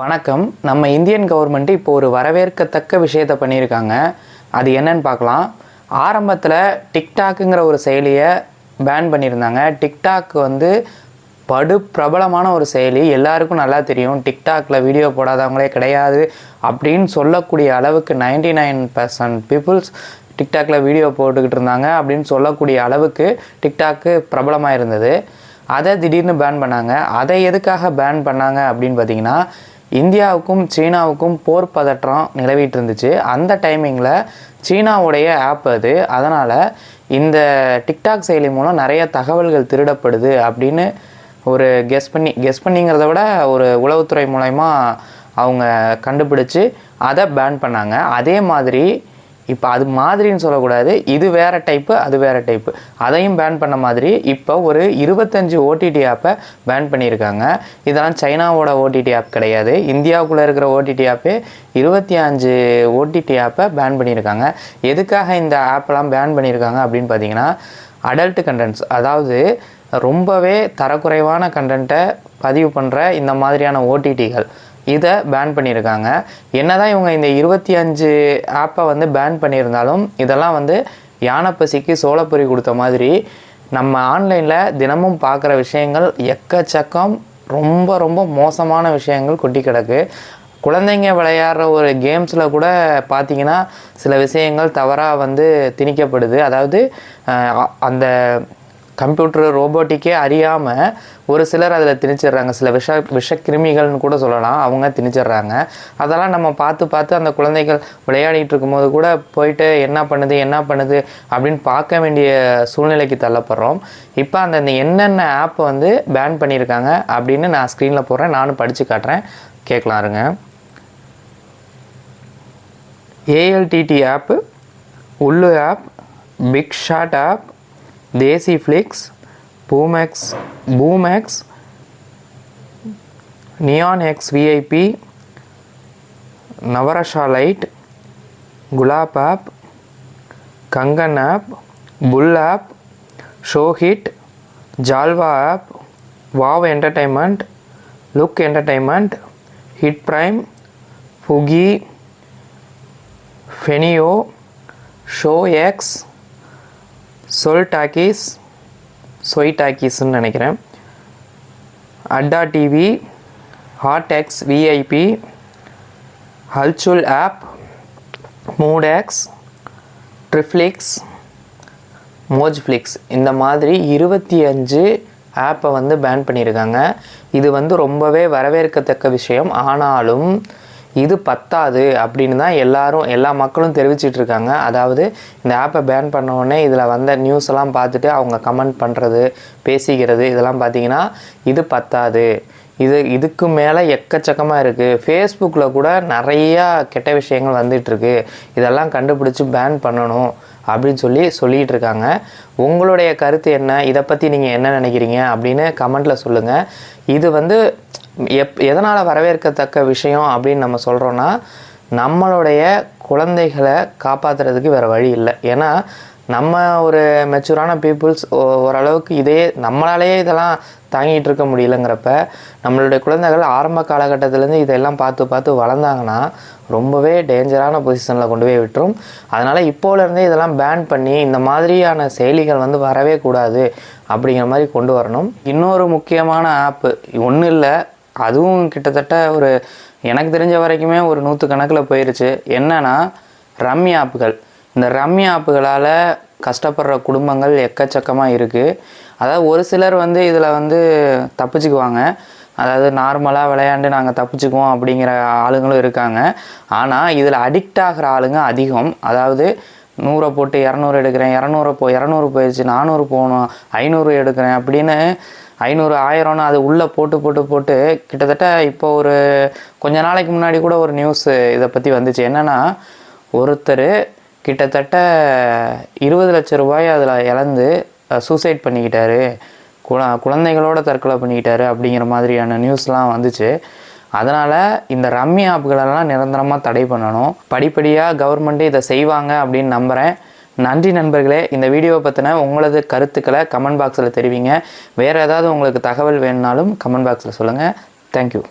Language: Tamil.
வணக்கம். நம்ம இந்தியன் கவர்மெண்ட் இப்போ ஒரு வரவேற்கத்தக்க விஷயத்தை பண்ணியிருக்காங்க. அது என்னன்னு பார்க்கலாம். ஆரம்பத்தில் டிக்டாக்குங்கிற ஒரு செயலியை பேன் பண்ணியிருந்தாங்க. டிக்டாக் வந்து படு பிரபலமான ஒரு செயலி, எல்லாருக்கும் நல்லா தெரியும். டிக்டாக்ல வீடியோ போடாதவங்களே கிடையாது அப்படின்னு சொல்லக்கூடிய அளவுக்கு 99% பீப்புள்ஸ் டிக்டாக்ல வீடியோ போட்டுக்கிட்டு இருந்தாங்க அப்படின்னு சொல்லக்கூடிய அளவுக்கு டிக்டாக்கு பிரபலமாக இருந்தது. அதை திடீர்னு பேன் பண்ணாங்க. அதை எதுக்காக பேன் பண்ணாங்க அப்படின்னு பார்த்தீங்கன்னா, இந்தியாவுக்கும் சீனாவுக்கும் போர் பதற்றம் நிலவிட்டு இருந்துச்சு. அந்த டைமிங்கில் சீனாவுடைய ஆப் அது. அதனால் இந்த டிக்டாக் செயலி மூலம் நிறைய தகவல்கள் திருடப்படுது அப்படின்னு ஒரு கெஸ் பண்ணிங்கிறத விட ஒரு உளவுத்துறை மூலமா அவங்க கண்டுபிடிச்சி அதை பேன் பண்ணாங்க. அதே மாதிரி இப்போ அது மாதிரின்னு சொல்லக்கூடாது, இது வேறு டைப்பு அது வேறு டைப்பு, அதையும் பேன் பண்ண மாதிரி இப்போ ஒரு 25 ஓடிடி ஆப்பை பேன் பண்ணியிருக்காங்க. இதெல்லாம் சைனாவோட ஓடிடி ஆப் கிடையாது. இந்தியாவுக்குள்ளே இருக்கிற ஓடிடி ஆப்பே 25 ஓடிடி ஆப்பை பேன் பண்ணியிருக்காங்க. எதுக்காக இந்த ஆப்பெல்லாம் பேன் பண்ணியிருக்காங்க அப்படின்னு பார்த்தீங்கன்னா, அடல்ட் கண்டென்ட்ஸ், அதாவது ரொம்பவே தரக்குறைவான கண்டென்ட்டை பதிவு பண்ணுற இந்த மாதிரியான ஓடிடிகள், இதை பேன் பண்ணியிருக்காங்க. என்னதான் இவங்க இந்த 25 ஆப்பை வந்து பேன் பண்ணியிருந்தாலும் இதெல்லாம் வந்து யானைப்பசிக்கு சோளப்பொரி கொடுத்த மாதிரி நம்ம ஆன்லைனில் தினமும் பார்க்குற விஷயங்கள் எக்கச்சக்கம், ரொம்ப ரொம்ப மோசமான விஷயங்கள் கொட்டி கிடக்கு. குழந்தைங்க விளையாடுற ஒரு கேம்ஸில் கூட பார்த்திங்கன்னா சில விஷயங்கள் தவறாக வந்து திணிக்கப்படுது. அதாவது அந்த கம்ப்யூட்டர் ரோபோட்டிக்கே அறியாமல் ஒரு சிலர் அதில் திணிச்சிடுறாங்க. சில விஷக்கிருமிகள்னு கூட சொல்லலாம், அவங்க திணிச்சிடுறாங்க. அதெல்லாம் நம்ம பார்த்து அந்த குழந்தைகள் விளையாடிட்டு இருக்கும்போது கூட போயிட்டு என்ன பண்ணுது அப்படின்னு பார்க்க வேண்டிய சூழ்நிலைக்கு தள்ளப்படுறோம். இப்போ அந்த என்னென்ன ஆப் வந்து பேன் பண்ணியிருக்காங்க அப்படின்னு நான் ஸ்க்ரீனில் போடுறேன், நானும் படித்து காட்டுறேன், கேட்கலாம் இருங்க. ALTT app, Ullu app, big shot app, Desi flix, பூமேக்ஸ், neon X VIP, Navarasa light, Gulab app, Kangan app, புல் ஆப், ஷோஹிட், Jalwa app, wow entertainment, look entertainment, hit prime, ஃபுகி, ஃபெனியோ, ஷோ எக்ஸ், சொய் டாக்கீஸ்ன்னு நினைக்கிறேன், அட்டா டிவி, ஹாட் எக்ஸ் விஐபி, ஹல்சுல் ஆப், மூட் எக்ஸ், ட்ரிஃப்ளிக்ஸ், மோஜ்ஃப்ளிக்ஸ், இந்த மாதிரி 25 ஆப்பை வந்து பேன் பண்ணியிருக்காங்க. இது வந்து ரொம்பவே வரவேற்கத்தக்க விஷயம். ஆனாலும் இது பத்தாது அப்படின்னு தான் எல்லா மக்களும் தெரிவிச்சிட்ருக்காங்க. அதாவது இந்த ஆப்பை பேன் பண்ண உடனே இதில் வந்த நியூஸ் எல்லாம் பார்த்துட்டு அவங்க கமெண்ட் பண்ணுறது, பேசிக்கிறது, இதெல்லாம் பார்த்திங்கன்னா இது பத்தாது, இதுக்கு மேலே எக்கச்சக்கமாக இருக்குது. ஃபேஸ்புக்கில் கூட நிறையா கெட்ட விஷயங்கள் வந்துட்டுருக்கு, இதெல்லாம் கண்டுபிடிச்சி பேன் பண்ணணும் அப்படின்னு சொல்லிகிட்டு இருக்காங்க. உங்களுடைய கருத்து என்ன, இதை பற்றி நீங்கள் என்ன நினைக்கிறீங்க அப்படின்னு கமெண்ட்டில் சொல்லுங்கள். இது வந்து எதனால் வரவேற்கத்தக்க விஷயம் அப்படின்னு நம்ம சொல்கிறோன்னா, நம்மளுடைய குழந்தைகளை காப்பாற்றுறதுக்கு வேறு வழி இல்லை. ஏன்னா நம்ம ஒரு மெச்சூரான பீப்புள்ஸ் ஓரளவுக்கு நம்மளாலேயே இதெல்லாம் தாங்கிட்டு இருக்க முடியலங்கிறப்ப, நம்மளுடைய குழந்தைகள் ஆரம்ப காலகட்டத்திலேருந்து இதெல்லாம் பார்த்து வளர்ந்தாங்கன்னா ரொம்பவே டேஞ்சரான பொசிஷனில் கொண்டு போய் விட்டுரும். அதனால் இப்போலேருந்தே இதெல்லாம் பேன் பண்ணி இந்த மாதிரியான செயலிகள் வந்து வரவே கூடாது அப்படிங்கிற மாதிரி கொண்டு வரணும். இன்னொரு முக்கியமான ஆப்பு ஒன்றும் இல்லை, அதுவும் கிட்டத்தட்ட எனக்கு தெரிஞ்ச வரைக்குமே ஒரு 100 கணக்கில் போயிடுச்சு. என்னன்னா ரம்மி ஆப்புகள். இந்த ரம்மி ஆப்புகளால் கஷ்டப்படுற குடும்பங்கள் எக்கச்சக்கமாக இருக்குது. அதாவது ஒரு சிலர் வந்து இதில் வந்து தப்பிச்சுக்குவாங்க, அதாவது நார்மலாக விளையாண்டு நாங்கள் தப்பிச்சுக்குவோம் அப்படிங்கிற ஆளுங்களும் இருக்காங்க. ஆனால் இதில் அடிக்ட் ஆகிற ஆளுங்க அதிகம். அதாவது 100 போட்டு 200 எடுக்கிறேன், 200 போயிடுச்சு, 400 போகணும், 500 எடுக்கிறேன் அப்படின்னு 500 1000ன்னு அது உள்ளே போட்டு கிட்டத்தட்ட இப்போ ஒரு கொஞ்ச நாளைக்கு முன்னாடி கூட ஒரு நியூஸ் இதை பற்றி வந்துச்சு. என்னென்னா, ஒருத்தர் கிட்டத்தட்ட 20 லட்ச ரூபாய் அதில் இழந்து சூசைட் பண்ணிக்கிட்டாரு, குழந்தைகளோட தற்கொலை பண்ணிக்கிட்டாரு அப்படிங்கிற மாதிரியான நியூஸ்லாம் வந்துச்சு. அதனால் இந்த ரம்மி ஆப்புகளெல்லாம் நிரந்தரமாக தடை பண்ணணும். படிப்படியாக கவர்மெண்ட்டு இதை செய்வாங்க அப்படின்னு நம்புகிறேன். நன்றி நண்பர்களே. இந்த வீடியோவை பற்றின உங்களது கருத்துக்களை கமெண்ட் பாக்ஸில் தெரிவிங்க. வேறு ஏதாவது உங்களுக்கு தகவல் வேணுனாலும் கமெண்ட் பாக்ஸில் சொல்லுங்கள். தேங்க்யூ.